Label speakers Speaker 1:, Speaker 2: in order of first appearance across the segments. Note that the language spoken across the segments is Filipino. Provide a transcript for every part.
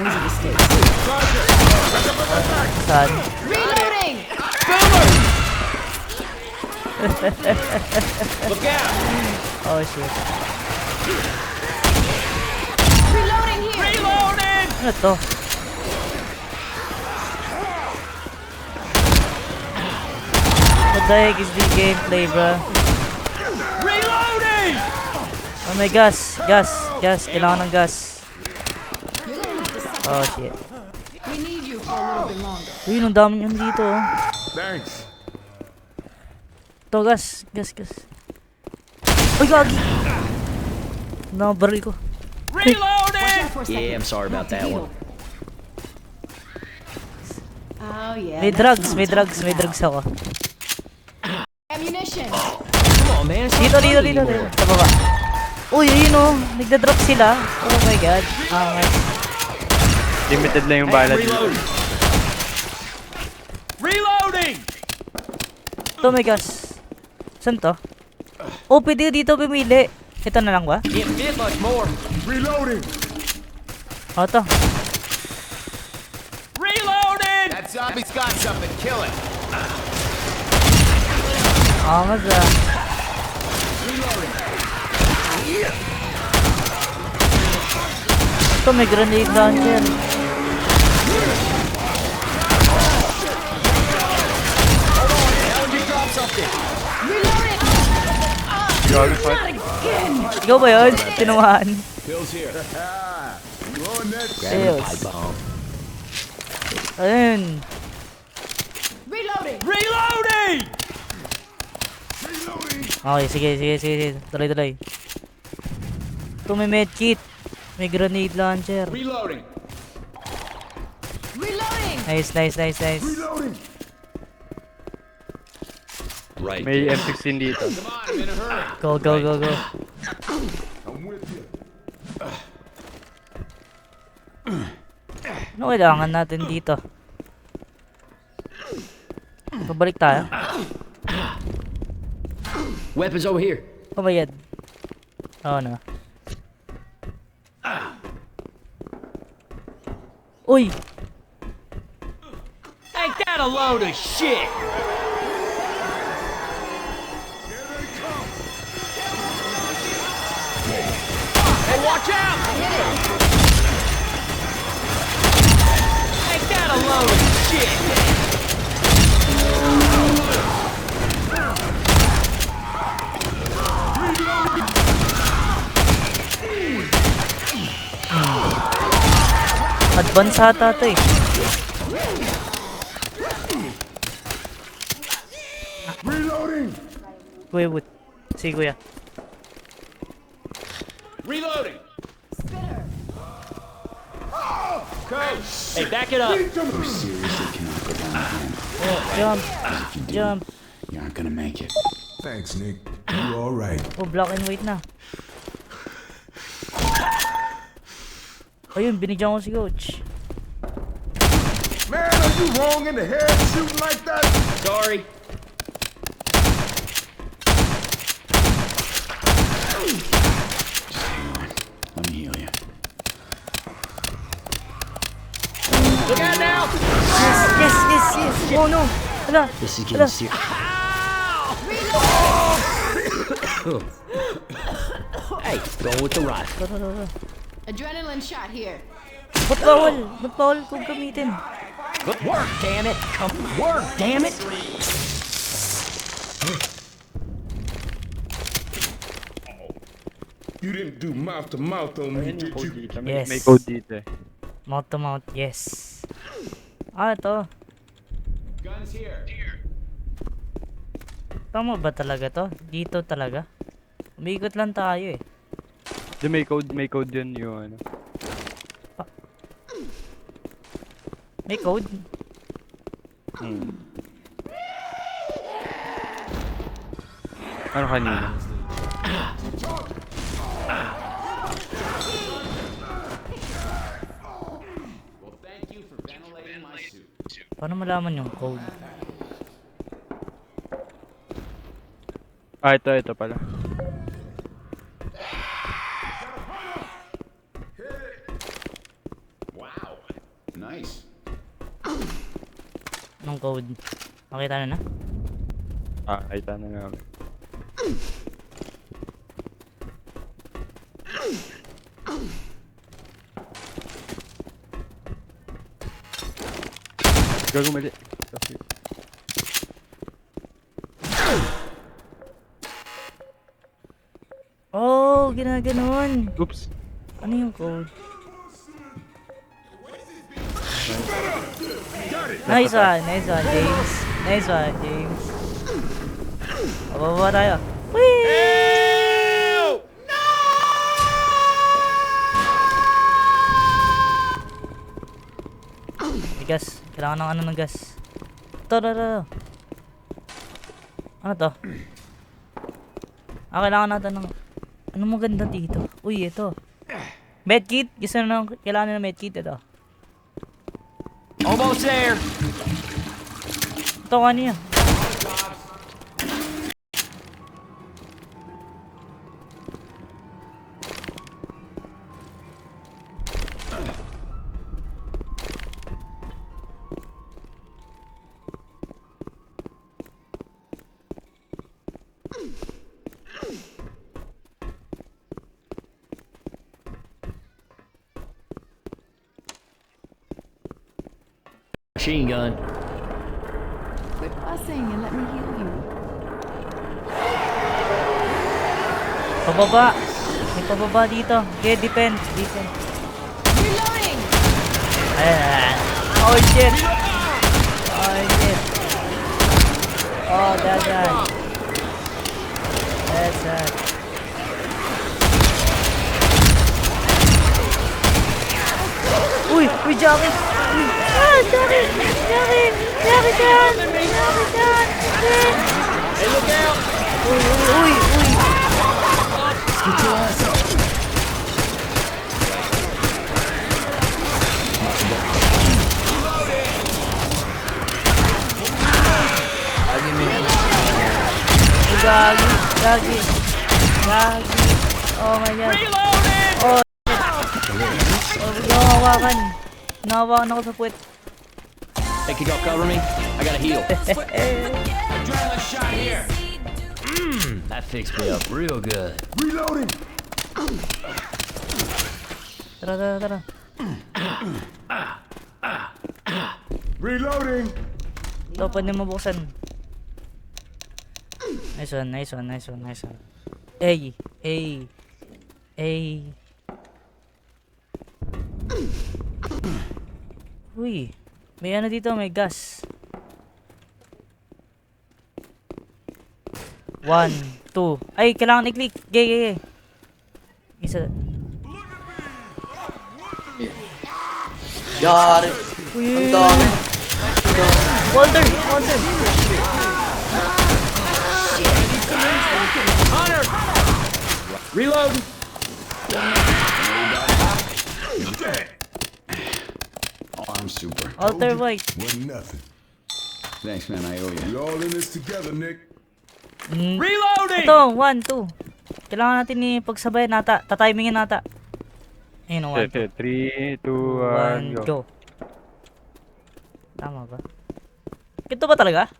Speaker 1: was a mistake.
Speaker 2: Saan?
Speaker 1: Reloading!
Speaker 3: Look out!
Speaker 2: Oh shit.
Speaker 1: Reloading here!
Speaker 3: Reloading!
Speaker 2: Ano to? What the heck is this gameplay, bro?
Speaker 3: Reloading!
Speaker 2: Oh my gas! Gas! Gas! Kailangan ng gas. Oh shit.
Speaker 1: We need you for a little bit longer.
Speaker 2: Uy, ang dami nyo dito, oh.
Speaker 4: Thanks.
Speaker 2: Ito, gas. Gas, gas. Uy, gagi! Nakabaril ko.
Speaker 3: Reloading!
Speaker 1: Yeah, I'm sorry about that one. Oh yeah.
Speaker 2: May drugs, may drugs, may drugs ako.
Speaker 1: Ammunition.
Speaker 3: Come on, man.
Speaker 2: Dito, dito, dito, dito. Sa baba. Uy, ayun oh. Nagda-drop sila. Oh my god. Angas.
Speaker 5: Limited lang yung bala dito.
Speaker 3: Reloading! Reloading!
Speaker 2: Ito, may gas. Saan to? Oh, pwede dito pumili. Ito na lang ba?
Speaker 3: Can't fit much more.
Speaker 4: Reloading.
Speaker 2: Oh, ito.
Speaker 3: Reloading!
Speaker 6: That zombie's got something. Kill it.
Speaker 2: Angas ah. Ito, may grenade launcher.
Speaker 1: Reloading!
Speaker 5: Grabe pa.
Speaker 2: Ikaw ba yun? Tinamaan.
Speaker 6: Pills here.
Speaker 4: You on that?
Speaker 2: Ayos. Ayun.
Speaker 1: Reloading!
Speaker 3: Reloading!
Speaker 2: Okay, sige, sige, sige, sige. Tuloy, tuloy. Ito may medkit. May grenade launcher.
Speaker 6: Reloading.
Speaker 1: Reloading!
Speaker 2: Nice, nice, nice, nice.
Speaker 4: Reloading.
Speaker 3: Right.
Speaker 5: May M16 dito.
Speaker 6: Come on, I'm in a hurry.
Speaker 2: Go, go, go, go.
Speaker 4: I'm with you.
Speaker 2: Ano kailangan natin dito? Pabalik tayo.
Speaker 3: Weapons over here.
Speaker 2: Oh my god. Oh no. Uy!
Speaker 3: Ain't that a load of shit? Hey, watch out! Ain't that a load of shit?
Speaker 2: Advance ata ito eh.
Speaker 4: Reloading.
Speaker 2: Kuya Wood. Sige kuya.
Speaker 6: Reloading.
Speaker 3: Coach! Hey, back it up!
Speaker 7: You seriously cannot go down again.
Speaker 2: Jump.
Speaker 7: If you do,
Speaker 2: Jump.
Speaker 7: you aren't gonna make it.
Speaker 4: Thanks, Nick. You all right?
Speaker 2: Oh, black and white na. Ayun, binigyan ko si coach.
Speaker 4: Man, are you wrong in the head shooting like that?
Speaker 3: Sorry.
Speaker 7: Just hang on. Let me heal you.
Speaker 3: Look out now!
Speaker 2: Yes, yes, yes, yes. Oh no. Hala.
Speaker 3: This is
Speaker 2: Hala.
Speaker 3: getting serious. Hey, going with the rifle.
Speaker 1: Adrenaline shot here.
Speaker 2: Ba't bawal? Ba't bawal kung gamitin?
Speaker 3: Good work, damn it! Come work, damn it!
Speaker 4: You didn't do mouth to mouth on me,
Speaker 5: Ayun yung
Speaker 4: did
Speaker 5: code
Speaker 4: you?
Speaker 5: dito.
Speaker 2: Yes.
Speaker 5: May code dito eh.
Speaker 2: Mount to mount, yes. Ah, ito.
Speaker 6: Guns here.
Speaker 2: Tama ba talaga to? Dito talaga? Umiikot lang tayo eh.
Speaker 5: May code yun yung ano.
Speaker 2: May code?
Speaker 5: Ano kanina?
Speaker 6: Well, thank you for ventilating my suit.
Speaker 2: Paano malaman yung code?
Speaker 5: Ah, ito pala.
Speaker 6: Wow. Nice.
Speaker 2: Anong code? Makita na na?
Speaker 5: Kita na namin. Gago mali.
Speaker 2: Oh, ginaganon.
Speaker 5: Oops.
Speaker 2: Ano yung code? Nice one, James. Nice one, James. Bababa tayo. Whee! May gas. Kailangan ng ano ng gas. Ito. Ano to? Kailangan natin ng... Ano maganda dito? Uy, ito. Medkit. Gusto na kailangan ng medkit. Ito.
Speaker 3: Almost there.
Speaker 2: Ito kanina.
Speaker 1: Machine gun. Quit fussing and let me heal you.
Speaker 2: Pababa. May pababa dito. Okay, defend.
Speaker 1: Reloading!
Speaker 2: Ayan. Oh shit. Oh, that's that. Uy, Jackie. Jackie dyan.
Speaker 3: Hey, look out.
Speaker 2: Uy. Gagi. Oh my god.
Speaker 3: Reloading.
Speaker 2: Oh, nawawakan. Nawawakan ako sa puwet.
Speaker 1: Hey, can y'all cover me? I gotta heal.
Speaker 6: Adrenaline shot here.
Speaker 1: That fixed me up real good.
Speaker 4: Reloading.
Speaker 2: Tara.
Speaker 4: Reloading.
Speaker 2: Ito, pwede mo buksan. Nice one. Ay. Uy, may ano dito, may gas. 1, 2. Ay, kailangan i-click. Gay. Isa.
Speaker 8: Yari.
Speaker 2: Uy.
Speaker 8: Ang dami.
Speaker 2: Walter.
Speaker 3: Hunter. Reload.
Speaker 4: Oh, I'm super.
Speaker 2: Walter White.
Speaker 4: Wasn't nothing.
Speaker 7: Thanks, man. I owe
Speaker 4: We
Speaker 7: you.
Speaker 4: all in this together, Nick.
Speaker 3: Reloading.
Speaker 2: Ito, 1, 2. Kailangan natin pagsabay nata. Tatimingin nata. Ayun, 1, 2.
Speaker 5: 3, 2, 1,
Speaker 2: 1,
Speaker 5: go.
Speaker 2: go. Tama ba? Ito ba talaga?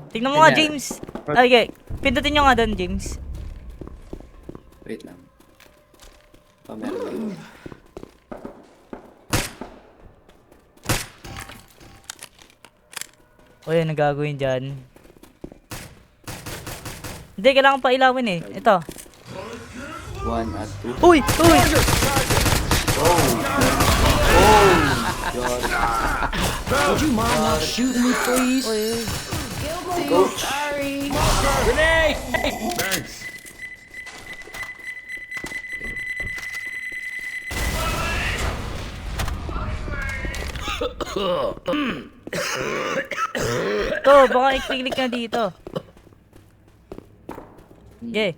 Speaker 2: Tingnan mo nga, James. Okay, pindutin nyo nga doon, James.
Speaker 8: Wait lang. Meron.
Speaker 2: O yun, nagagawin dyan. Hindi, kailangan pa ilawin eh. Ito.
Speaker 8: 1 at 2.
Speaker 2: Uy!
Speaker 1: Would you mind not shooting me, please? Guilty. Sorry.
Speaker 3: Grenade.
Speaker 4: Thanks.
Speaker 2: Ito, baka i-click na dito. Okay.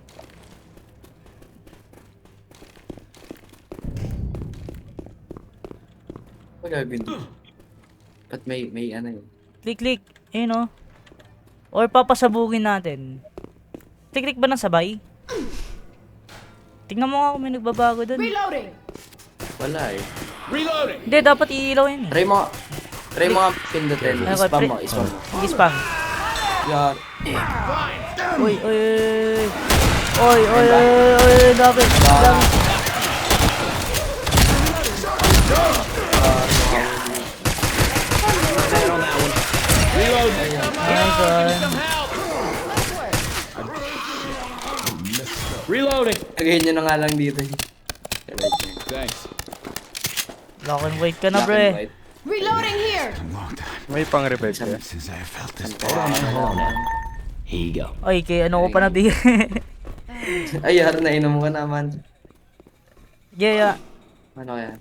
Speaker 8: Ano gagawin dito? Ba't may ano yun?
Speaker 2: Click. Ayun o. Or papasabugin natin. Click ba ng sabay? Tingnan mo nga kung may nagbabago dun.
Speaker 1: Reloading!
Speaker 8: Wala eh.
Speaker 6: Reloading.
Speaker 2: Hindi, dapat iilaw yun eh.
Speaker 8: Try mo nga pindutin.
Speaker 2: Ayun,
Speaker 8: Spam mo,
Speaker 2: pre-
Speaker 8: spam mo.
Speaker 2: Sige, spam.
Speaker 8: Yan.
Speaker 2: Uy, uy, uy. Uy, uy, uy, uy, dapat. Lang.
Speaker 6: Reloading.
Speaker 2: Nice one.
Speaker 6: Some help. Reloading.
Speaker 8: Lagay nyo na nga lang dito.
Speaker 6: Thanks.
Speaker 2: Lock and wait ka na,
Speaker 8: Black and
Speaker 2: pre.
Speaker 8: white.
Speaker 1: Reloading here.
Speaker 4: Long time
Speaker 5: May pang-revive ka.
Speaker 4: since I felt this.
Speaker 7: Here you go.
Speaker 2: Ay, kay ano ko pa nabigay.
Speaker 8: Ay, har na inom ka naman.
Speaker 2: Yeah.
Speaker 8: Ano kaya?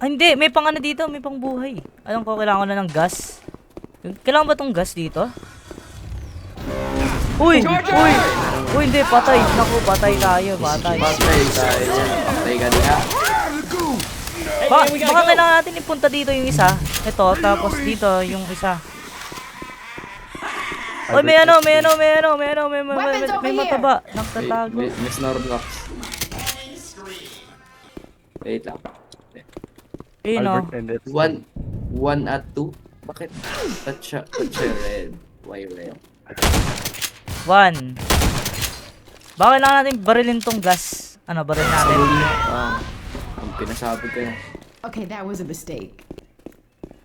Speaker 2: Ah, hindi. May pang ano dito. May pang buhay. Alam ko, kailangan ko na ng gas. Kailangan ba tong gas dito? Uy! Uy! Uy, hindi. Patay. Naku, patay tayo. Patay.
Speaker 8: Patay tayo. Patay ka diha.
Speaker 2: Baka kailangan natin ipunta dito yung isa. Ito, tapos dito yung isa. Uy, may mataba. Nagtatago.
Speaker 8: May Snorlax. Wait lang.
Speaker 2: Eh, no.
Speaker 5: Albert and Ed.
Speaker 8: 1 at 2? Bakit? Ba't siya red? Why red?
Speaker 2: 1. Baka kailangan natin barilin tong gas. Ano, baril natin.
Speaker 8: Ang pinasabog ka na.
Speaker 1: Okay, that was a mistake.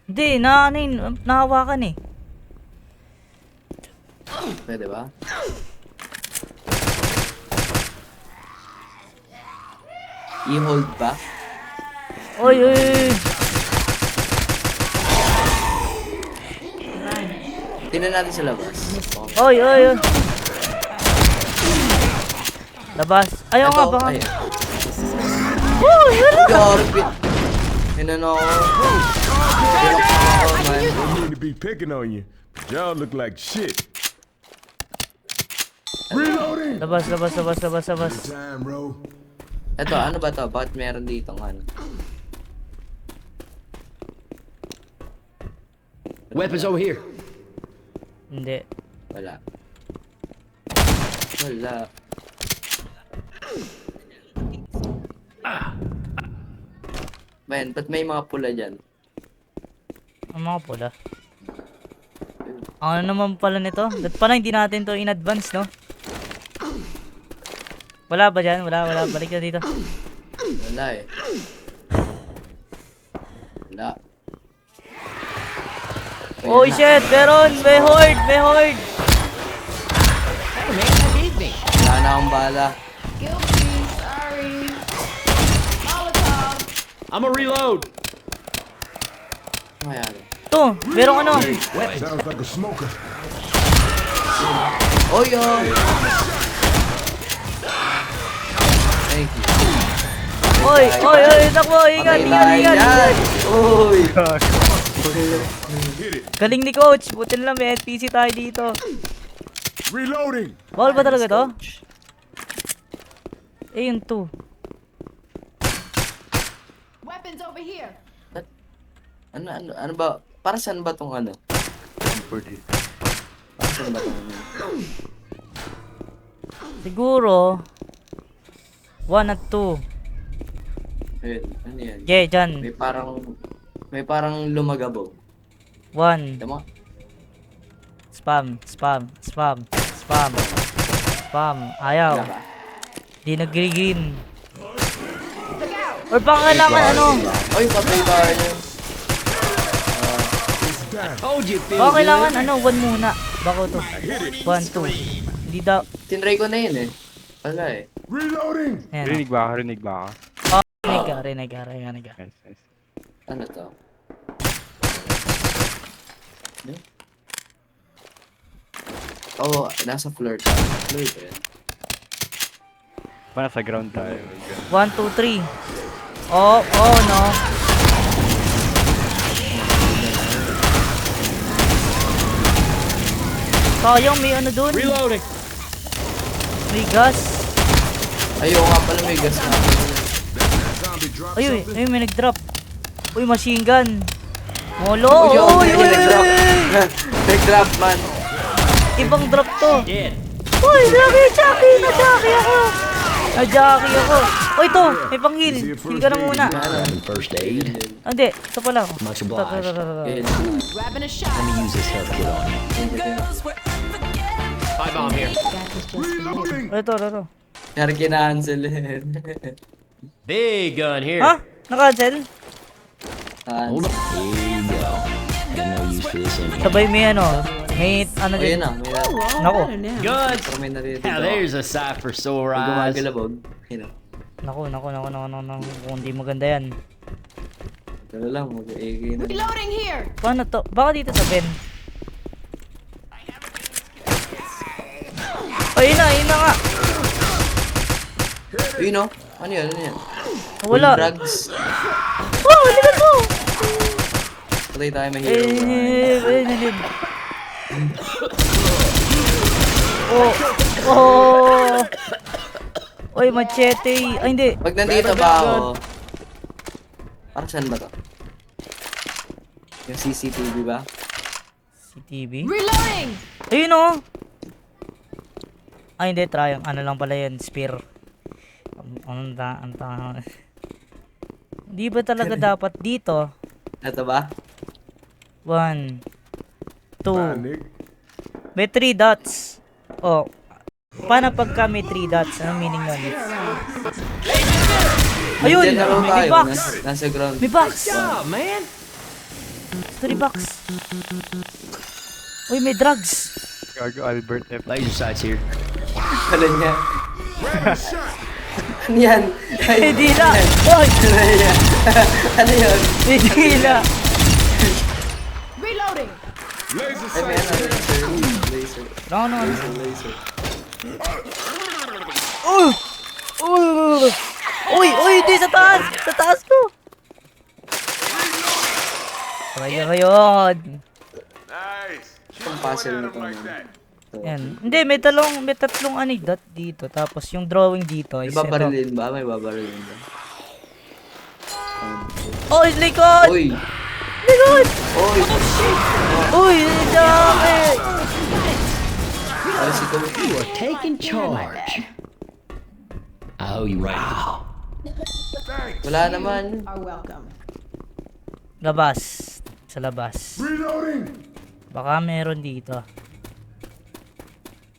Speaker 2: Hindi, nahawakan eh.
Speaker 8: Pwede ba? I-hold ba?
Speaker 2: Uy, uy.
Speaker 8: Tingnan natin sa labas.
Speaker 2: Uy. Labas. Ayaw nga, baka.
Speaker 8: Ay,
Speaker 2: Uy, hala.
Speaker 8: Garbit! Hinano ako.
Speaker 4: I don't mean to be picking on you, but y'all look like shit. Reloading.
Speaker 2: Labas.
Speaker 4: Time, bro.
Speaker 8: Ito, ano ba to? Bakit meron dito ng ano?
Speaker 7: Weapons over here.
Speaker 2: Hindi.
Speaker 8: Wala. Man, ba't may mga pula dyan?
Speaker 2: Ang mga pula. Ano naman pala nito? Ba't pala hindi natin to in advance, no? Wala ba dyan? Wala. Balik na dito.
Speaker 8: Wala eh. Wala.
Speaker 2: Oh shit! Meron! May horde!
Speaker 8: Wala na akong bala.
Speaker 1: Guilty. Sorry. Molotov.
Speaker 6: I'm a reload.
Speaker 8: Ano kaya?
Speaker 2: Ito! Merong ano?
Speaker 4: Sounds like a smoker.
Speaker 8: Oh, yo! Thank you.
Speaker 2: Oy! Takbo! Ingat!
Speaker 8: Yan! Uy!
Speaker 2: Galing ni Coach! Buti na lang may NPC tayo dito.
Speaker 4: Reloading.
Speaker 2: Bawal ba talaga to? Eh, yun to.
Speaker 1: Weapons over here.
Speaker 8: Ano ba? Para saan ba tong ano? Para saan ba tong
Speaker 2: Siguro 1 at 2.
Speaker 8: Ayun, ano yan?
Speaker 2: Okay, dyan.
Speaker 8: May parang lumagabog.
Speaker 2: 1.
Speaker 8: Tama?
Speaker 2: Spam. Ayaw.
Speaker 8: Wala ba?
Speaker 2: Di nag-green. Or baka kailangan ano?
Speaker 8: Oy, patay tayo niyo.
Speaker 6: Told you, feel
Speaker 2: Baka
Speaker 6: good.
Speaker 2: kailangan ano? 1 muna. Bako to. 1, 2. Hindi daw.
Speaker 8: Tinry ko na yun eh. Wala eh.
Speaker 4: Reloading.
Speaker 2: Ayan.
Speaker 5: Rinig ba ka?
Speaker 2: Rinig ka.
Speaker 5: Nice.
Speaker 8: Ano to? Ano? Oh, nasa floor ka. Floor ka yan.
Speaker 5: Para sa ground tayo.
Speaker 2: 1, 2, 3. Oh no. Sayang, may ano dun.
Speaker 6: Reloading.
Speaker 2: May gas.
Speaker 8: Ayaw nga pala may gas na.
Speaker 4: Zombie drop
Speaker 2: Ayun,
Speaker 4: something.
Speaker 2: ayun, may nag-drop. Uy, machine gun. Molo. Uy.
Speaker 8: Nag-drop. Nag-drop man.
Speaker 2: Ibang drop to.
Speaker 6: Dead.
Speaker 2: Uy, grabe, Jackie. Na-Jackie ako. Oh, ito! May pang-heal!
Speaker 4: Is it
Speaker 2: Heal ka na
Speaker 4: first aid?
Speaker 2: muna.
Speaker 7: Grabbing first aid.
Speaker 2: Ah, hindi. Ito pa lang.
Speaker 7: Much
Speaker 2: Ito,
Speaker 7: obliged.
Speaker 2: ito, ito, ito.
Speaker 8: Ayun.
Speaker 1: Grabbing a shot.
Speaker 7: Let me use this health kit on you.
Speaker 6: Five bomb here.
Speaker 1: Gas is just
Speaker 4: Reloading.
Speaker 2: Ito, ito.
Speaker 8: Kaya kinancel eh.
Speaker 6: Big gun here.
Speaker 2: Ha? Naka-cancel?
Speaker 7: Hold up. Here you go. Have no use for this anymore.
Speaker 2: Sabay may ano. May ano
Speaker 8: O yun
Speaker 2: din.
Speaker 8: na, may
Speaker 2: Nako.
Speaker 6: Guns.
Speaker 8: pero may naririnig
Speaker 6: Now
Speaker 8: ako.
Speaker 6: there's a sight for sore
Speaker 8: Pag
Speaker 6: eyes.
Speaker 8: gumagalabog, yun na.
Speaker 2: Nako. Kung hindi maganda yan.
Speaker 8: Dala lang, mag-AK na.
Speaker 1: Reloading here.
Speaker 2: Paano to? Baka dito sa Ben. Ayun na nga.
Speaker 8: Ayun no? Ano yun? Ano yun?
Speaker 2: Wala.
Speaker 8: Drugs.
Speaker 2: Oh, ligat mo!
Speaker 8: Patay tayo mahirap.
Speaker 2: Oh. Oy, machete. Ay, hindi.
Speaker 8: Pag nandito ba ako, parang saan ba to? Yung CCTV ba?
Speaker 2: CTV?
Speaker 1: Reloading.
Speaker 2: Ayun oh. Ay, hindi. Try. Ano lang pala yan. Spear. Di ba talaga dapat dito?
Speaker 8: Ito ba?
Speaker 2: 1, 2.
Speaker 4: Bye, Nick.
Speaker 2: May 3 dots. Oh. Paano pagka may 3 dots? Anong meaning nun? Ayun!
Speaker 8: General
Speaker 2: May
Speaker 8: tayo,
Speaker 2: box!
Speaker 8: nasa ground.
Speaker 2: May box!
Speaker 6: Oh man.
Speaker 2: Story box! Uy, may drugs!
Speaker 5: Gago Albert F.
Speaker 6: Laser sights here.
Speaker 8: Kala niya. Ano yan?
Speaker 2: May dila! Uy!
Speaker 8: Ano yan? Ano yun?
Speaker 2: May dila!
Speaker 1: Reloading.
Speaker 4: Laser
Speaker 8: Ay, may
Speaker 4: sight.
Speaker 8: ano, laser. Laser.
Speaker 2: No.
Speaker 8: Laser.
Speaker 2: Uy, di sa taas! Sa taas ko! Ayun.
Speaker 4: Nice.
Speaker 8: Itong puzzle na to.
Speaker 2: Yan. Hindi, may tatlong anidot dito. Tapos yung drawing dito
Speaker 8: May
Speaker 2: is ito.
Speaker 8: babarilin ba? May babarilin ba?
Speaker 2: Oh, is likod!
Speaker 8: Uy!
Speaker 2: Likod!
Speaker 8: Uy!
Speaker 2: Uy, dami!
Speaker 8: Ano si Tom?
Speaker 7: Taking charge. I owe you right.
Speaker 8: Wala naman.
Speaker 1: Are welcome.
Speaker 2: Labas. Sa labas.
Speaker 4: Reloading.
Speaker 2: Baka meron dito.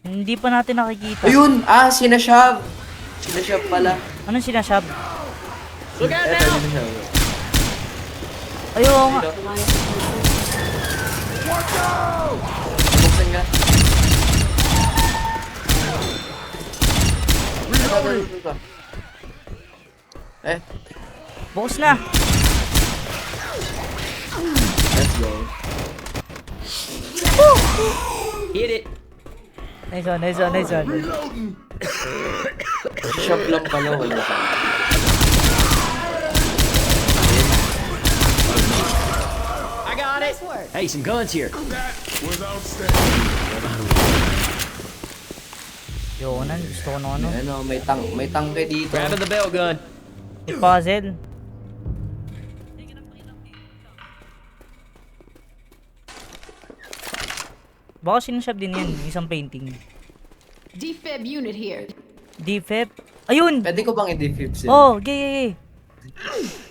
Speaker 2: Hindi pa natin nakikita.
Speaker 8: Ayun! Ah, sinashove! Sinashove pala.
Speaker 2: Anong sinashab?
Speaker 6: Look out
Speaker 8: Eto,
Speaker 6: now.
Speaker 8: sinashove.
Speaker 2: Ayun nga.
Speaker 8: Buksan nga. Reloading!
Speaker 2: Bukas na.
Speaker 8: Let's go.
Speaker 6: Hit it.
Speaker 2: Nice one.
Speaker 8: Shop lang pala, wala pa.
Speaker 6: I got it. Hey, some guns here.
Speaker 4: That was outstanding.
Speaker 2: Yonan, gusto ko na ano.
Speaker 8: Ano, may tangke dito.
Speaker 6: Grabbing the belt gun.
Speaker 2: May puzzle. Baka sinashab din yan, isang painting.
Speaker 1: Defib unit here.
Speaker 2: Defib. Ayun!
Speaker 8: Pwede ko bang i-defib siya?
Speaker 2: Oh, gay.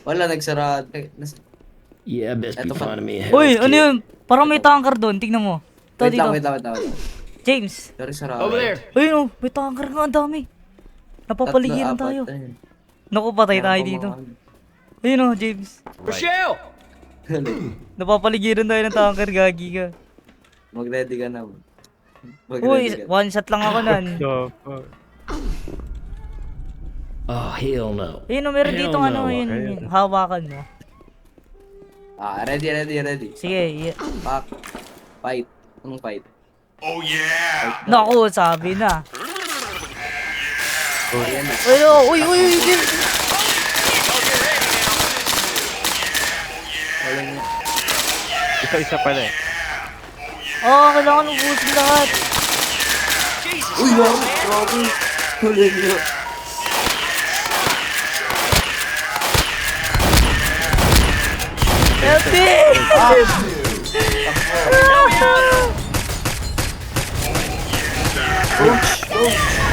Speaker 8: Wala, nagsara.
Speaker 7: Yeah, best be
Speaker 8: Eto pa.
Speaker 7: finding me a
Speaker 2: Uy,
Speaker 7: health
Speaker 2: ano
Speaker 7: kit.
Speaker 2: yun? Parang may tanker doon, tignan mo. Ito
Speaker 8: Wait
Speaker 2: dito.
Speaker 8: lang.
Speaker 2: James.
Speaker 8: Sorry, sarado.
Speaker 6: Over there.
Speaker 2: Ayun oh, may tanker nga, ang dami. Napapaligiran tayo. Naku, patay tayo dito. Ayun oh, James.
Speaker 6: Rochelle.
Speaker 2: Napapaligiran tayo ng tanker, gagi ka.
Speaker 8: Mag-ready ka na.
Speaker 2: Uy, one shot lang ako nan.
Speaker 5: The fuck?
Speaker 7: Oh, hell no.
Speaker 2: Ayun oh, meron
Speaker 7: Hell
Speaker 2: dito ano,
Speaker 7: no.
Speaker 2: yun, hawakan mo.
Speaker 8: Ah, ready.
Speaker 2: Sige,
Speaker 8: Pack. Fight. Anong fight?
Speaker 2: naku, sabi na.
Speaker 8: Oh, yan na.
Speaker 2: Uy, James.
Speaker 8: Wala na.
Speaker 5: Isa pala eh.
Speaker 2: Oh, kailangan ubusin lahat.
Speaker 8: Uy, grabe. Huli nyo.
Speaker 2: Happy!
Speaker 8: Ouch!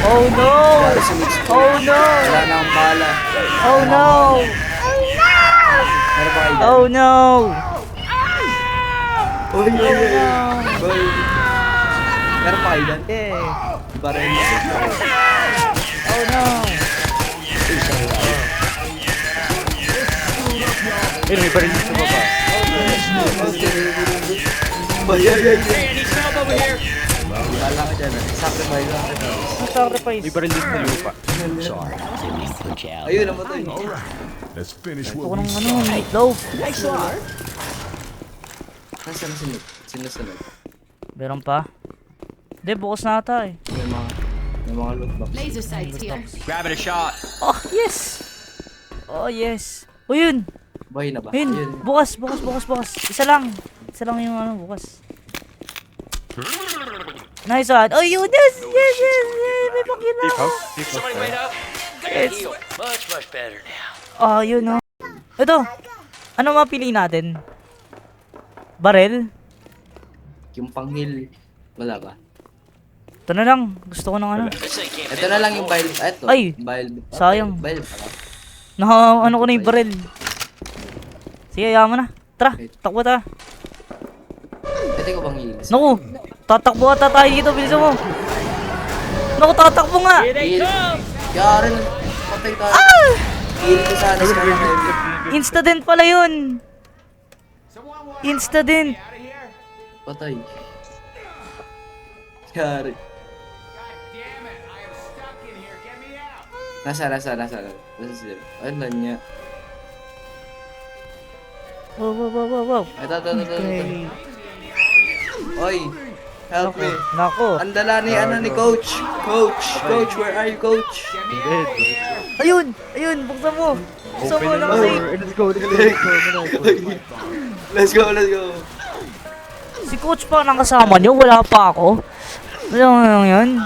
Speaker 2: Oh no!
Speaker 8: Yari si Mitch.
Speaker 2: Oh no!
Speaker 8: Wala na akong bala.
Speaker 2: Oh no!
Speaker 8: Meron pa kayo dyan?
Speaker 2: Oh no!
Speaker 8: Uy, uy, uy. Uy. Meron pa kayo dyan?
Speaker 2: Yeah.
Speaker 8: Baril niya.
Speaker 2: Oh no!
Speaker 5: Ayun, may baril sa baba.
Speaker 8: Ay, ay, ay.
Speaker 6: Hey, I need some help over here.
Speaker 8: Wala ka dyan. Sacrifice lang.
Speaker 2: Ang sacrifice.
Speaker 5: May baril din sa lupa.
Speaker 7: Sorry, didn't mean to put you out.
Speaker 8: Ayun, namatay.
Speaker 4: Let's finish
Speaker 2: Ito ko
Speaker 4: what we
Speaker 2: ng ano, meatloaf.
Speaker 8: Nasaan na sunod? Sinusunod?
Speaker 2: Meron pa? Hindi, bukas na ata eh.
Speaker 8: May mga loot box.
Speaker 1: Laser sights here.
Speaker 6: Grabbing a shot.
Speaker 2: Oh, yes! Oh, yes. O yun!
Speaker 8: Buhay na ba?
Speaker 2: Yun! Bukas. Isa lang yung ano, bukas. Nice one. Oh, yun! Yes! May pakina!
Speaker 5: Safe house? Safe house
Speaker 6: Somebody
Speaker 5: tayo.
Speaker 6: wait up.
Speaker 2: Yes.
Speaker 6: Heal. Much better now.
Speaker 2: Oh, yun oh. Ito! Ano mapili natin? Barel?
Speaker 8: Yung pang-heal. Wala ba?
Speaker 2: Ito na lang. Gusto ko ng ano.
Speaker 6: This thing can't
Speaker 8: Ito na lang yung vial. Ito.
Speaker 2: Ay!
Speaker 8: Vial.
Speaker 2: Sayang.
Speaker 8: Vial pala.
Speaker 2: Ano ko na yung barel. Sige, ayaw mo na. Tara, takbo ta.
Speaker 8: Ito ko bang heal?
Speaker 2: Naku, tatakbo ata tayo dito. Bilisan mo. Naku, tatakbo nga.
Speaker 6: Here they come.
Speaker 8: Yari na. Patay tayo. Heal ko sana sa mga
Speaker 2: Instadent pala yun. Instadent.
Speaker 8: Patay. Yari. Nasa sila. Ayun lang niya.
Speaker 2: Wow.
Speaker 8: Ito.
Speaker 2: Okay.
Speaker 8: Oy. Help me.
Speaker 2: Nako.
Speaker 8: Ang dala ni ni Coach. Coach, where are you, Coach?
Speaker 2: Ayun, buksan mo. Buksan mo lang kasi.
Speaker 8: Let's go.
Speaker 2: Si coach pa nang kasama niyo, wala pa ako. Ano lang yun?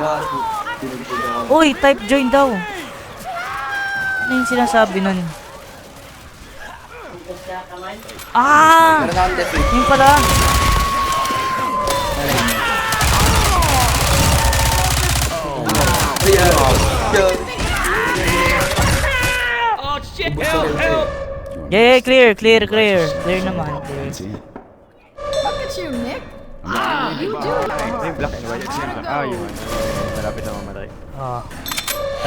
Speaker 8: Yari.
Speaker 2: Uy, type join daw. Ano yung sinasabi nun? Ah!
Speaker 8: Meron akong defeat.
Speaker 2: Yun pala.
Speaker 6: Oh shit! Help!
Speaker 2: Yeah, clear. Clear naman. Clear.
Speaker 1: Look at you, Nick. You do it.
Speaker 5: Ay, black and white. Ah, yun. Malapit na mamatay.
Speaker 2: Ah.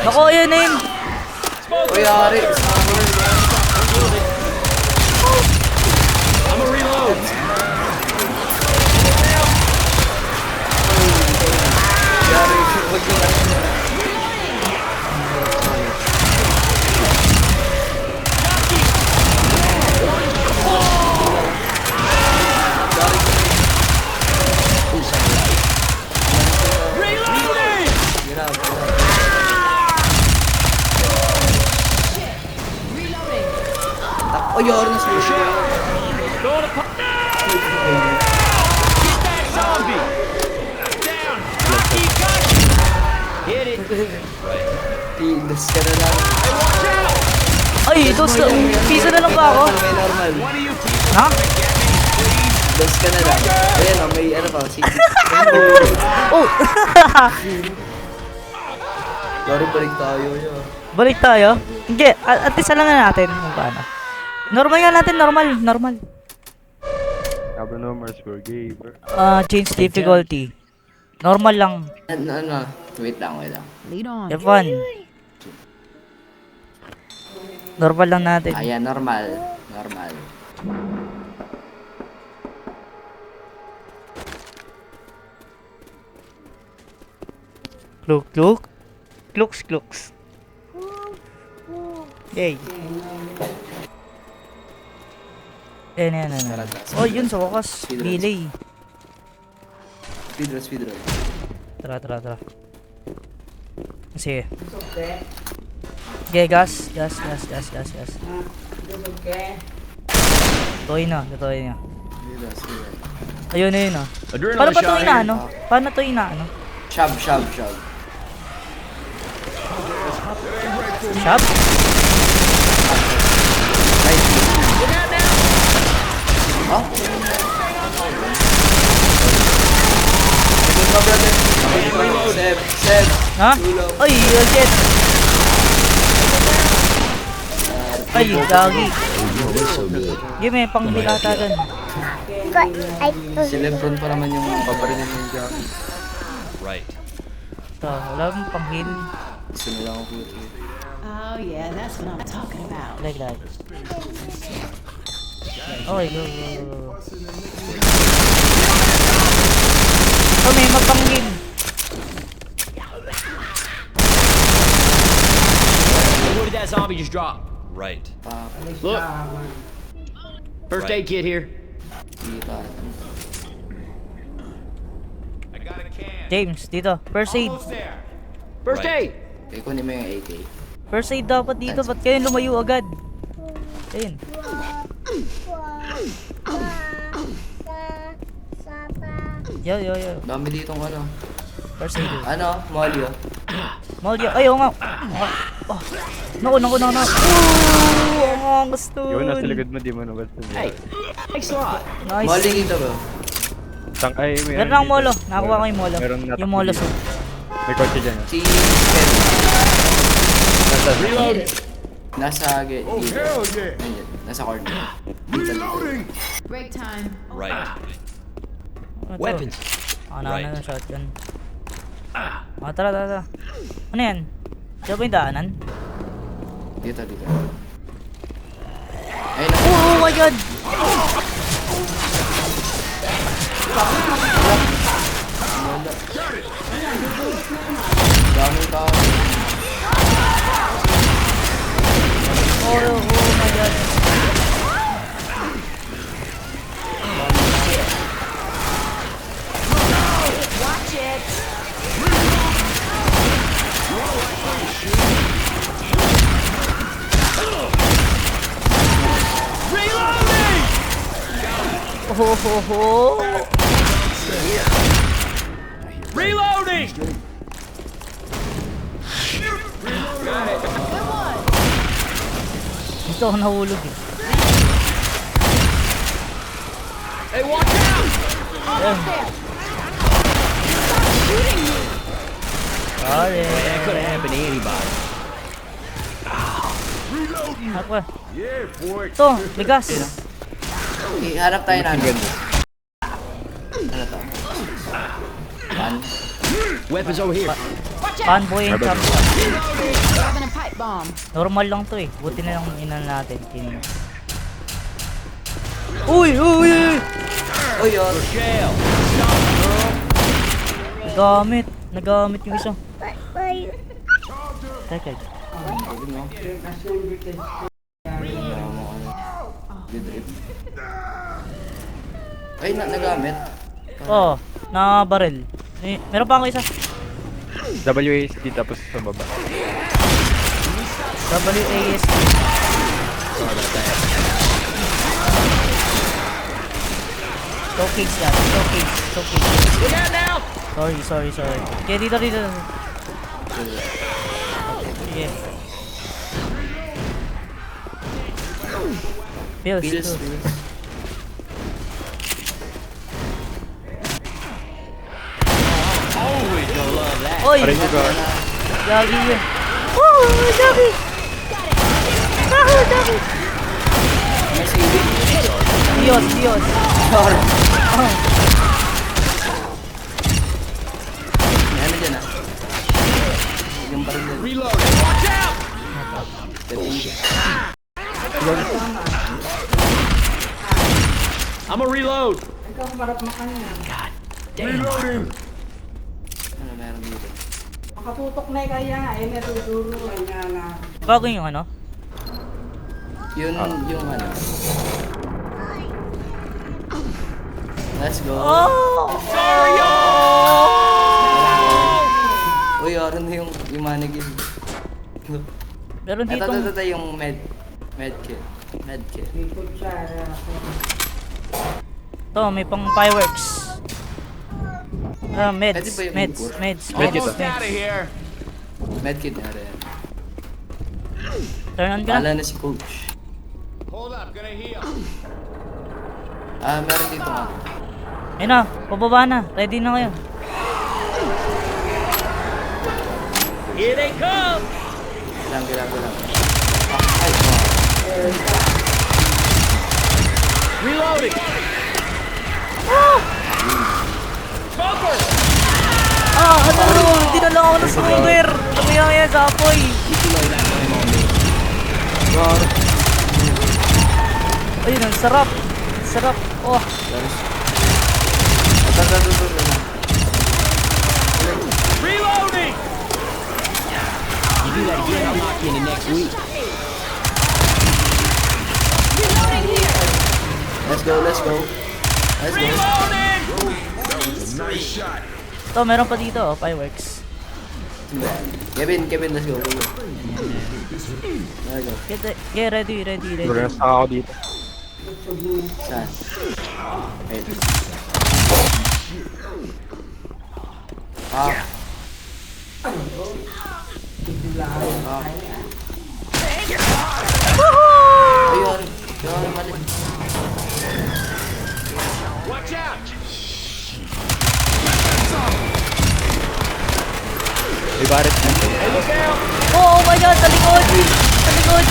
Speaker 2: Nako, yun na yun.
Speaker 8: Uy, yari.
Speaker 6: I'm a reload.
Speaker 8: Yari. Huwag yung
Speaker 6: Reloading!
Speaker 8: Oh, yari na siya.
Speaker 6: Going to pop. Get that zombie. Down. Got you. Hit it.
Speaker 8: Tilas ka na lang.
Speaker 2: Ay, piso na lang ba ako?
Speaker 8: May normal.
Speaker 2: Ha?
Speaker 8: Dos ka na lang. Ayan o, may ano pa.
Speaker 2: Oh!
Speaker 8: Yari, balik tayo yun.
Speaker 2: Balik tayo? Hindi, at least alam na natin kung paano. Normal nga natin, normal.
Speaker 5: Abnormal score gamer.
Speaker 2: Change difficulty. Normal lang.
Speaker 8: Ano? Wait lang.
Speaker 1: Lead on.
Speaker 2: F1. Normal lang natin.
Speaker 8: Ayan, normal.
Speaker 2: Klooks. Yay. Yan. Oh, yun sa wakas. Delay.
Speaker 8: Speedrun.
Speaker 2: Tara. Sige. Okay, gas. Tuloy na. Ayun na yun ah. Paano ba ito inaano? Paano ito inaano?
Speaker 8: Shove.
Speaker 2: Shop?
Speaker 8: Ito ba, brother? Seb.
Speaker 2: Ha?
Speaker 8: Tulong.
Speaker 2: Ay, shit. Ay, gagi.
Speaker 7: So good.
Speaker 2: Game, pang bilata dyan.
Speaker 8: Si Lebron pa naman yung paparin yung Jackie.
Speaker 3: Right.
Speaker 2: Ito, wala mong pang heal.
Speaker 8: Gusto nila akong puti.
Speaker 1: Oh yeah, that's what I'm talking about.
Speaker 2: Like that. Okay, go. Oh, may mapang heal.
Speaker 3: Where did that zombie just drop? Right.
Speaker 6: Look. First aid kit here.
Speaker 8: Kita.
Speaker 3: I got a can.
Speaker 2: James, dito. First aid.
Speaker 3: Almost there.
Speaker 6: First
Speaker 3: Right.
Speaker 6: aid.
Speaker 8: Eh, kunin mo yung AK.
Speaker 2: First aid dapat dito. Ba't kayo lumayo agad? Ayun. Yo.
Speaker 8: Dami ditong ano.
Speaker 2: First aid.
Speaker 8: Ano? Molly oh.
Speaker 2: Molly. Ay, oo nga. Oh. Naku. Ang gusto.
Speaker 5: Yun, nasa likod mo, di mo nagusto.
Speaker 6: Hey. Thanks a lot.
Speaker 2: Nice.
Speaker 8: Molly dito ba?
Speaker 5: Ay,
Speaker 2: Meron lang molo. Nakakuha ko yung molo.
Speaker 5: Meron natakbo
Speaker 2: Yung molo
Speaker 5: dito.
Speaker 2: suit.
Speaker 5: May kotse dyan.
Speaker 8: Si Kevin.
Speaker 6: Reload.
Speaker 8: Nasa gate.
Speaker 4: Oh, hell yeah.
Speaker 8: Ayun, nasa corner. Dito.
Speaker 4: Reloading.
Speaker 1: Break time.
Speaker 3: Right.
Speaker 2: Ano to?
Speaker 3: Weapons.
Speaker 2: Right. ng shotgun. Tara. Ano yan? Diyan ba yung daanan?
Speaker 8: Dito. Ayun na.
Speaker 2: Oh my god!
Speaker 8: Daming tao.
Speaker 2: Oh my god.
Speaker 1: Watch it.
Speaker 2: Oh.
Speaker 3: Reloading.
Speaker 2: Dito ako nahulog eh.
Speaker 3: Hey, watch out!
Speaker 2: Sorry.
Speaker 3: That could have happened to anybody.
Speaker 2: Ako eh.
Speaker 4: Yeah, boy.
Speaker 2: Ito, bigas.
Speaker 8: Ihanap tayo na. Ano to? One.
Speaker 6: Weapons over here.
Speaker 2: Fanboy and chop.
Speaker 1: Grabbing a pipe bomb.
Speaker 2: Normal lang to eh. Buti na lang inan natin. Kinin. Uy!
Speaker 8: Oh, yun.
Speaker 3: Shell.
Speaker 2: Nagamit yung isa. Teka.
Speaker 8: Sabi mo. Good trip. Ay, nagamit.
Speaker 2: Oh, na barrel. Eh, meron pa ako isa.
Speaker 5: WASD tapos sa baba.
Speaker 2: WASD. Showcase yan. Showcase.
Speaker 3: Look out now!
Speaker 2: Sorry. Okay, dito. Yeah. Pills.
Speaker 3: Always gonna love that.
Speaker 2: Oy!
Speaker 5: Parin ko.
Speaker 2: Gagi yun. Oh, Gagi! Gagi!
Speaker 8: May saving.
Speaker 2: Dios.
Speaker 8: Sorry. May ano dyan ah. Yung pa rin dyan.
Speaker 3: Reload. Watch out! I'm a reload.
Speaker 4: Reloading.
Speaker 8: Ano meron dito?
Speaker 9: Makatutok na kaya, meron duro nga na.
Speaker 2: Bago yung ano?
Speaker 8: Yung ano. Let's go.
Speaker 2: Oh!
Speaker 8: Uy, oran na yung mannequin.
Speaker 2: Meron ditong...
Speaker 8: Ito yung medkit.
Speaker 9: Ikot siya.
Speaker 2: Ito, may pang fireworks.
Speaker 8: Pwede
Speaker 2: Meds.
Speaker 8: ba yung
Speaker 2: Meds.
Speaker 8: import?
Speaker 3: Almost out of here.
Speaker 8: Medkit na rin.
Speaker 2: Turn on ka na.
Speaker 8: Wala na si coach.
Speaker 3: Hold up, gonna heal.
Speaker 8: Meron dito nga.
Speaker 2: Ayun na, pababa na. Ready na kayo.
Speaker 3: Here they come!
Speaker 8: Kailang. Ay, oh.
Speaker 3: Reloading! Smoker!
Speaker 2: Ano? Dinala ako ng smoker. Tumiyang yan sa apoy. Ayun, ang sarap. Sarap. Oh.
Speaker 3: Reloading!
Speaker 7: You do that again, I'll knock you in the next week.
Speaker 8: Let's go.
Speaker 3: Reloading!
Speaker 4: Nice shot.
Speaker 2: Ito, meron pa dito. Oh, fireworks.
Speaker 8: Kevin, let's go. Let's go.
Speaker 2: Yeah, ready.
Speaker 5: Bro, nasa ako dito.
Speaker 8: Saan? Wait. Ayun, mali.
Speaker 3: Watch out!
Speaker 5: May barit na.
Speaker 3: Hey, look out!
Speaker 2: Oh my god, sa likod! Sa likod!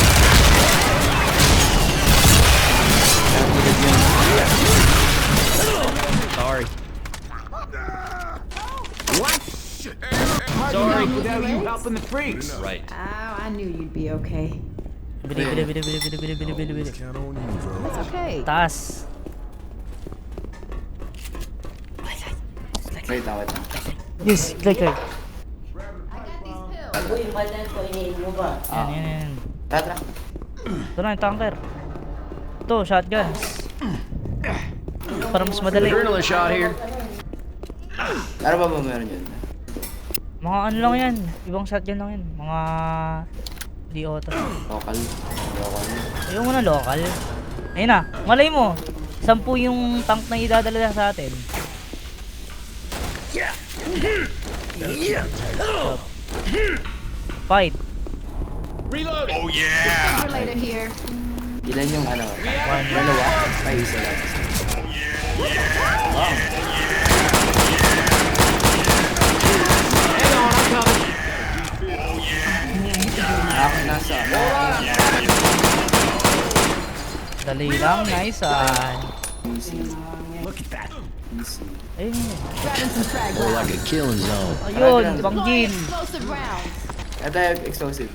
Speaker 3: Sorry. Sorry.
Speaker 6: Without you helping the freaks.
Speaker 3: Right.
Speaker 9: Oh, I knew you'd be okay.
Speaker 2: Bili.
Speaker 4: Count on you, bro.
Speaker 9: It's okay.
Speaker 2: Taas.
Speaker 8: Wait lang.
Speaker 2: Yes, click. Yan.
Speaker 8: Tara.
Speaker 2: Ito na yung tanker. Ito, shotguns. Para mas madali.
Speaker 3: Adrenaline shot here.
Speaker 8: Ano ba meron dyan?
Speaker 2: Mga ano lang yan. Ibang shotgun lang yan. Mga... Di auto.
Speaker 8: Local.
Speaker 2: Ayaw mo na local. Ayun na. Malay mo. 10 yung tank na idadala sa atin. Fight.
Speaker 3: Reloading! Oh,
Speaker 9: Defibrillator here.
Speaker 8: Ilan yung ano? Dalawa? Ay, isa lang.
Speaker 3: hang on, I'm coming.
Speaker 8: Ako nasa.
Speaker 2: Dali lang. Nice.
Speaker 8: Easy.
Speaker 3: Look at that.
Speaker 8: Easy.
Speaker 2: Ayun.
Speaker 9: Grabbing some frag
Speaker 7: Or
Speaker 9: rounds.
Speaker 7: like a killing zone.
Speaker 2: Ayun.
Speaker 9: Deploying
Speaker 2: Banggin.
Speaker 9: explosive rounds.
Speaker 8: Ito yung explosive.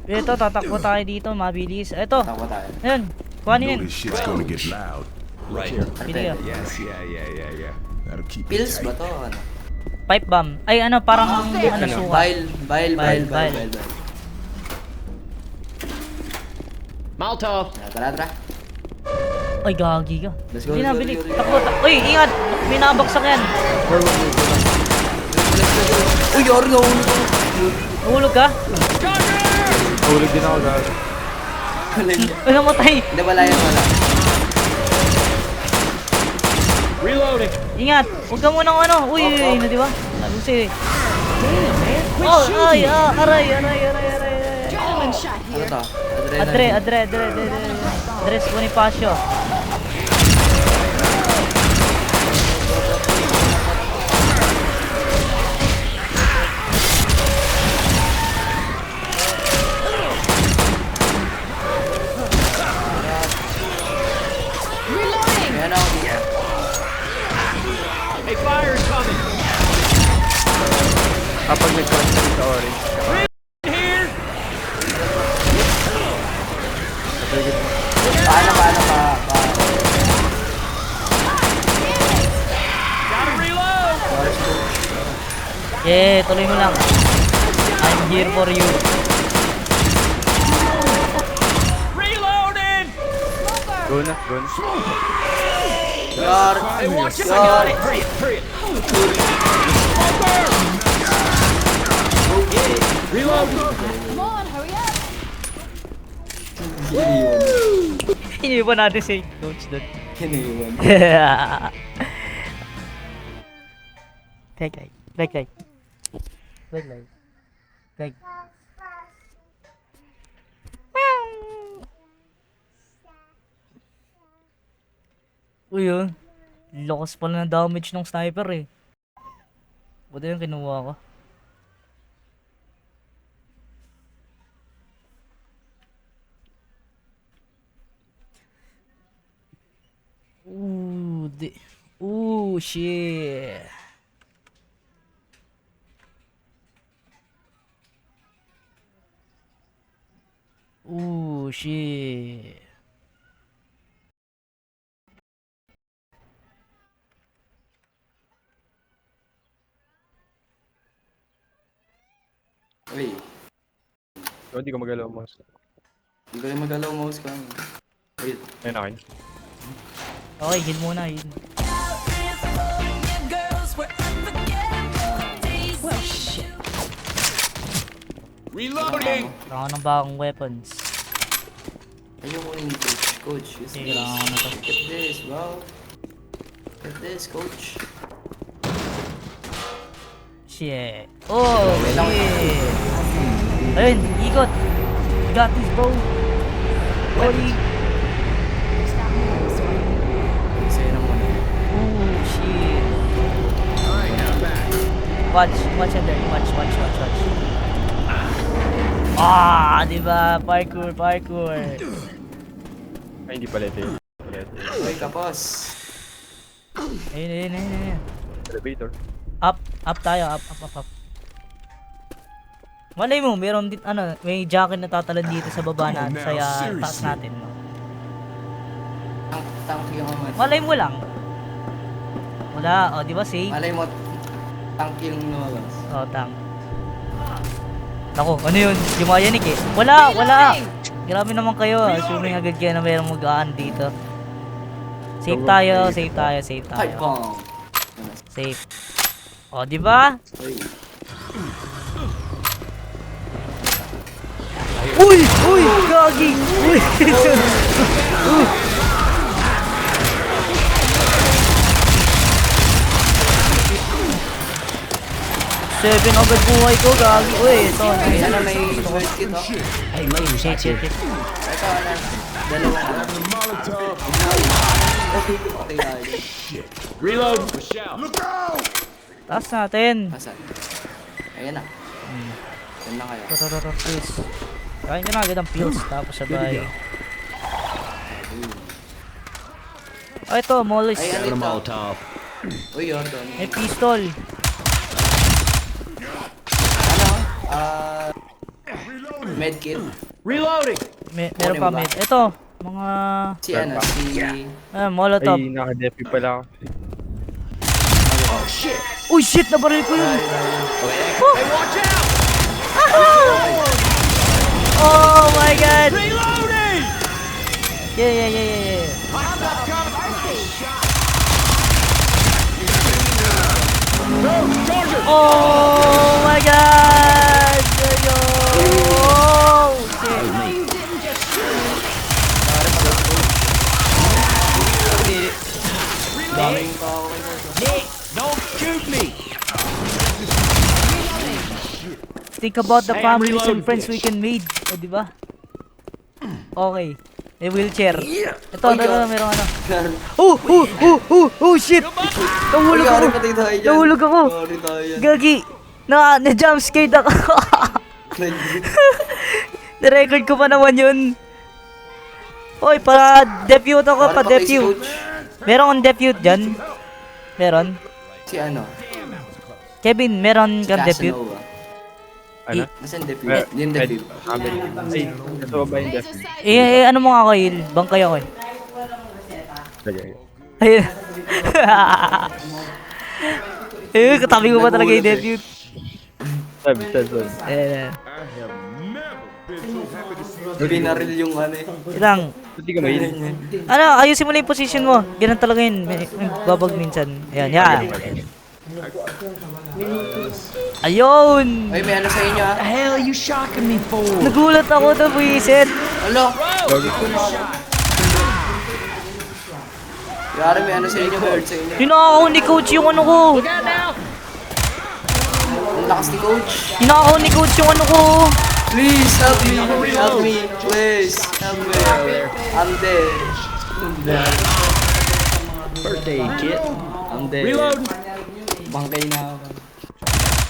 Speaker 2: Ito, tatakbo tayo dito. Mabilis. Ito.
Speaker 8: Tawa tayo.
Speaker 2: Ayun. Kuhanin
Speaker 4: Know
Speaker 2: yun.
Speaker 4: this shit's gonna get loud.
Speaker 3: Right.
Speaker 2: Pili ka.
Speaker 4: Yes, yeah. That'll keep you
Speaker 8: Pills
Speaker 4: tight.
Speaker 8: ba to? Ano?
Speaker 2: Pipe bomb. Ay, ano, parang ano, suka.
Speaker 8: Bile.
Speaker 3: Molotov.
Speaker 8: Tara.
Speaker 2: Ay, gagi ka.
Speaker 8: Let's go,
Speaker 2: Hindi
Speaker 8: let's
Speaker 2: na,
Speaker 8: go,
Speaker 2: bili.
Speaker 8: let's go.
Speaker 2: Takbo. Uy, ingat. May nakabaksak yan.
Speaker 8: Uy, yun,
Speaker 2: Nahulog ka?
Speaker 5: Hulog din ako, guys.
Speaker 2: Ano mo tayo?
Speaker 8: Hindi, wala.
Speaker 3: Reloading.
Speaker 2: Ingat. Huwag ka munang ano. Uy, na di ba? Ano si... Oh, ay, aray.
Speaker 9: Adrenaline shot
Speaker 8: Ano
Speaker 9: here.
Speaker 8: to?
Speaker 2: Adres Bonifacio.
Speaker 9: Reloading.
Speaker 8: Ayan ako.
Speaker 3: Hey, fire is coming.
Speaker 5: Kapag nag-cross na sa orange.
Speaker 3: Here.
Speaker 8: Paano pa?
Speaker 3: Gotta reload.
Speaker 2: Yeah, tuloy mo lang. I'm here for you.
Speaker 3: Reloading.
Speaker 5: Go na.
Speaker 8: Yar.
Speaker 3: Hey, watch it. I got it. Hurry it. Reload.
Speaker 9: Come on, hurry up.
Speaker 2: Iniwan natin si coach doon.
Speaker 8: Hiniwan.
Speaker 2: Backlight. Uy, lakas pala ng damage ng sniper eh. Buti yung kinuha ko. Ooh, shit. Ooh, shit.
Speaker 8: Uy,
Speaker 5: So, hindi ko magalaw mouse.
Speaker 8: hindi ko rin magalaw mouse ka. Wait,
Speaker 5: Ayun, okay.
Speaker 2: Okay, heal muna, heal.
Speaker 6: Reloading.
Speaker 2: Kailangan ng bagong weapons.
Speaker 8: ayoko yung coach. Coach, use
Speaker 2: Sige,
Speaker 8: this.
Speaker 2: kailangan ko na to.
Speaker 8: Look at this, bro. Look at this, coach.
Speaker 2: Shit. Oh, shit. Ayun, ikot. You got this, bro. Oli.
Speaker 8: Sa'yo naman.
Speaker 2: Ooh, shit. Watch in there. Watch. Ah, diba? Parkour.
Speaker 5: Ay, hindi pala ito yun.
Speaker 8: Uy, kapos.
Speaker 2: Ayun.
Speaker 5: Elevator.
Speaker 2: Up tayo. Up. Malay mo, meron din, may jacket na tatalon dito sa baba natin, sa taas natin, no?
Speaker 8: Tank yung amat.
Speaker 2: Malay mo lang. Wala, di ba safe?
Speaker 8: Malay mo, tank yung lumabas.
Speaker 2: Tank. Naku, ano yun? Yumayanik eh. Wala! Grabe naman kayo, assuming agad kayo na mayroong mag-aan dito. Safe tayo.
Speaker 8: Pipe bomb.
Speaker 2: Safe. Di ba?
Speaker 8: Uy.
Speaker 2: Uy! Gagi! Uy! Seven agad buhay ko, gagi. Uy, ito.
Speaker 8: Ay, ano may first kit, oh.
Speaker 7: Hey, ladies,
Speaker 2: Shit.
Speaker 8: Ito, dalawa na. Okay, tayo.
Speaker 6: Reload. Michelle.
Speaker 2: Taas natin.
Speaker 8: Asan? Ayan na. Yan na kayo.
Speaker 2: Ito, pills. Kain nyo na agad ang pills, tapos sabay. Ito, Mollis.
Speaker 8: Ay, ano
Speaker 7: got a
Speaker 8: ito?
Speaker 7: Molotov.
Speaker 8: Uy, yun, doon.
Speaker 2: May pistol.
Speaker 8: Medkit.
Speaker 6: Reloading.
Speaker 2: Meron pa med. Ito, mga
Speaker 8: Si ano, si...
Speaker 2: Molotov.
Speaker 5: Ay, naka-defi pala ako.
Speaker 2: Uy, shit! Nabaril ko yun!
Speaker 6: Hey, watch out.
Speaker 2: Oh my god!
Speaker 6: Reloading.
Speaker 2: Yeah. Oh my god! Oh, shit.
Speaker 8: Daming pa ako.
Speaker 6: Nick, don't shoot me.
Speaker 2: Think about the
Speaker 6: Hey, I'm
Speaker 2: families and
Speaker 6: reloading,
Speaker 2: friends we
Speaker 6: bitch.
Speaker 2: can made. Di ba? Okay. May wheelchair. Ito, merong ano. Oh, shit! Nahulog ako. Nahulog ako.
Speaker 8: Sorry tayo yan.
Speaker 2: Gagi. Na-jump scared ako. Na-record ko pa naman yun. Hoy, pa-defute ako, pa-defute. Meron kang defute dyan? Meron?
Speaker 8: Si ano?
Speaker 2: Kevin, meron kang defute?
Speaker 8: Casanova.
Speaker 5: Ano?
Speaker 8: Nasaan defute? Yung defute.
Speaker 5: Ay, ito ba yung defi?
Speaker 2: Ano mo nga kayo? Bangkay ako eh.
Speaker 5: Sige.
Speaker 2: Ayun. Katabi ko pa talaga yung defute.
Speaker 5: Sabi.
Speaker 2: Ayan.
Speaker 8: Binaril yung ano eh.
Speaker 2: Ilang.
Speaker 5: Hindi ka mahilig.
Speaker 2: Ayusin mo lang yung position mo. Ganun talaga yun. May babag minsan. Ayan, yan. Ayun!
Speaker 8: Ay, may ano sa inyo ah.
Speaker 7: hell you shocking me for?
Speaker 2: Nagulat ako na buwisit.
Speaker 8: Alo! Yari, may ano sa inyo, may hurt sa inyo.
Speaker 2: Hinakaw ni coach yung ano ko.
Speaker 8: Ang lakas ni coach.
Speaker 2: Hinakaw ni coach yung ano ko.
Speaker 8: Please, help me. Help me. Please, help me. I'm dead.
Speaker 7: Birthday kit.
Speaker 8: I'm dead.
Speaker 6: Reload.
Speaker 8: Bangkay na ako.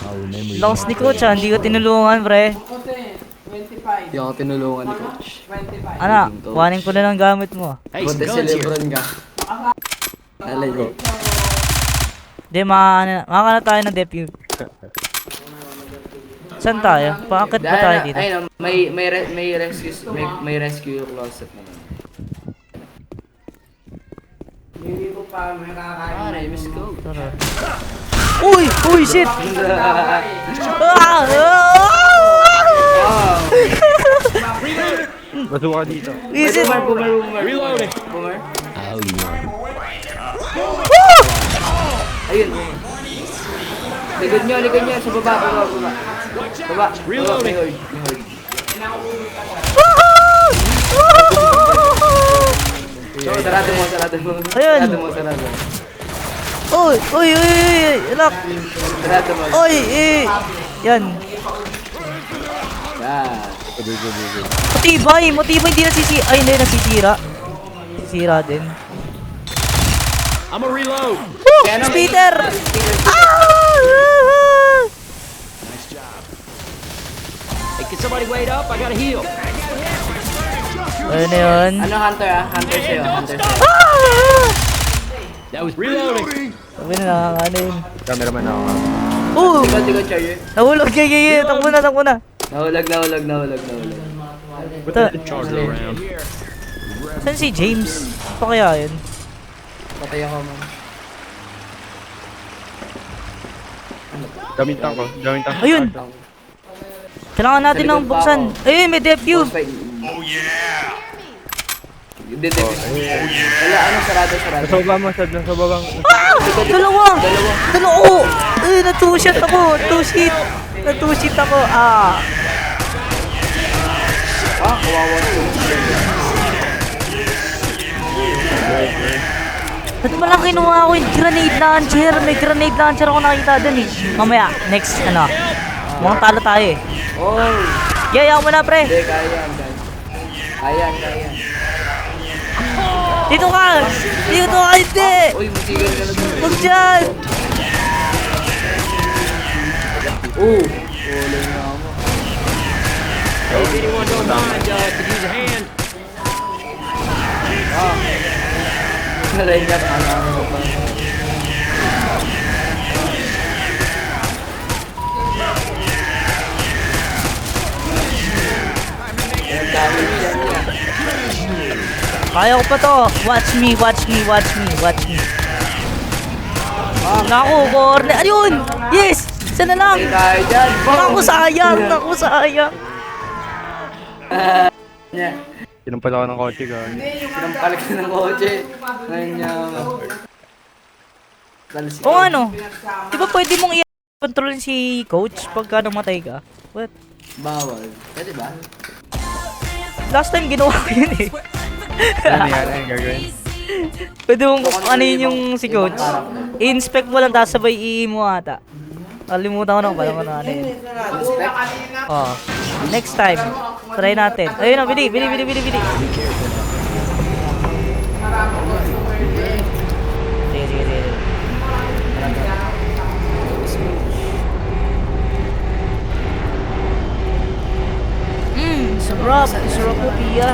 Speaker 7: I'll remember you.
Speaker 2: Lakas ni Coach hindi ko tinulungan, pre.
Speaker 9: Kote, 25.
Speaker 8: Hindi ako tinulungan ni Coach.
Speaker 9: 25.
Speaker 2: Ano, kuhanin ko na lang gamit mo.
Speaker 6: Hey, some
Speaker 8: Buti si
Speaker 6: guns here.
Speaker 8: Lebron ka. Alay ko.
Speaker 2: Hindi, makakana tayo ng defuse. Saan tayo? Paakit pa tayo dito?
Speaker 8: Ayun, may rescue closet naman.
Speaker 9: Hindi ko pa may kakain.
Speaker 8: Let's go.
Speaker 2: Tara. Uy! Uy, shit!
Speaker 5: Basuka dito.
Speaker 2: Visit!
Speaker 8: Boomer.
Speaker 6: Reloading.
Speaker 8: Boomer.
Speaker 7: Oh, you won.
Speaker 8: Ayun. Likod nyo. Sa baba. Baba.
Speaker 6: Reloading.
Speaker 8: May horde. Sarado mo.
Speaker 2: Ayun.
Speaker 8: Sarado.
Speaker 2: Uy! Uy! Uy! Anak!
Speaker 8: Sarado mo.
Speaker 2: Uy! Yan.
Speaker 8: Yan.
Speaker 2: Matibay! Matibay! Hindi nasisira. Ay, hindi nasisira. Sisira din.
Speaker 6: I'm a reload.
Speaker 8: Kaya naman-
Speaker 2: Peter!
Speaker 6: Hey, can somebody wait up? I gotta heal.
Speaker 2: Ano na yun?
Speaker 8: Ano Hunter Hunter sa'yo.
Speaker 6: That was reloading.
Speaker 2: Sabi na nakakano yun.
Speaker 5: Cameraman ako.
Speaker 8: Tikot, Charger.
Speaker 2: Nahulog! Gaya! Takbo na!
Speaker 8: Nahulag.
Speaker 2: Ito.
Speaker 6: Charger around.
Speaker 2: Saan si James? Pa kaya yun?
Speaker 8: Patay ako, man.
Speaker 5: Gamit ko.
Speaker 2: Ayun! Kailangan natin ng buksan. Ayun, may defuse!
Speaker 8: Oh yeah! Wala, sarado.
Speaker 5: Nasa baba mo, Sad. Nasa baba.
Speaker 2: Dalawa! Natushit ako! Natushit ako!
Speaker 8: Kawawa.
Speaker 2: Ba't mo lang kinuha ko yung grenade launcher? May grenade launcher ako nakita dun eh. Mamaya, next mukhang talo tayo eh.
Speaker 8: Oh!
Speaker 2: Yayaw mo na, pre!
Speaker 8: Hindi, kaya yan.
Speaker 2: Dito ka! Hindi!
Speaker 8: Uy, musigan ka na doon.
Speaker 2: Huwag dyan!
Speaker 8: Wala na ako.
Speaker 6: Hey, if anyone don't mind, could use a hand.
Speaker 8: Nalay niya, ano pa. Ang dami niya.
Speaker 2: Kaya ko pa to! Watch me! Naku, corner! Ayun! Yes! Isa na lang!
Speaker 8: Ay, kaya dyan.
Speaker 2: Naku, sayang!
Speaker 8: Niya.
Speaker 5: Sinumpal ako ng kotse ka.
Speaker 8: Sinampalik na ng kotse. Ngayon niya.
Speaker 2: O ano? Di ba pwede mong i-control si coach pagka namatay ka? What?
Speaker 8: Bawal. Pwede ba?
Speaker 2: Last time ginawa ko yun eh.
Speaker 5: Ano yung gagawin?
Speaker 2: Pwede mong ano yun yung si coach. I-inspect mo lang tapos sabay i-mo ata. Kalimutan ko na kung paano ano yun. Oh. Next time. Try natin. Ayun na, bili. Sige. Sarap po, Pia.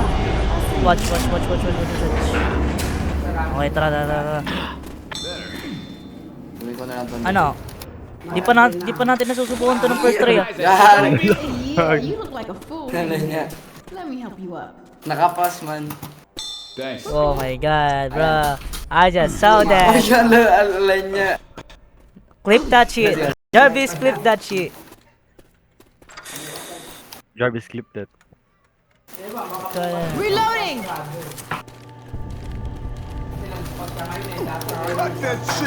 Speaker 2: Watch. Okay, tara.
Speaker 8: Gawin ko na lang to.
Speaker 2: Ano? Di pa natin nasusubukan to ng first try ah.
Speaker 8: Yan.
Speaker 9: You look like a fool.
Speaker 8: Nalay niya.
Speaker 9: Let me help you up.
Speaker 8: Nakapas man.
Speaker 4: Thanks.
Speaker 2: Oh my god, bro. I just saw that.
Speaker 8: Ay, alay niya.
Speaker 2: Clip that shit. Jarvis, clip that shit.
Speaker 5: Jarvis, clip that.
Speaker 1: Reloading!
Speaker 4: Fuck that shit.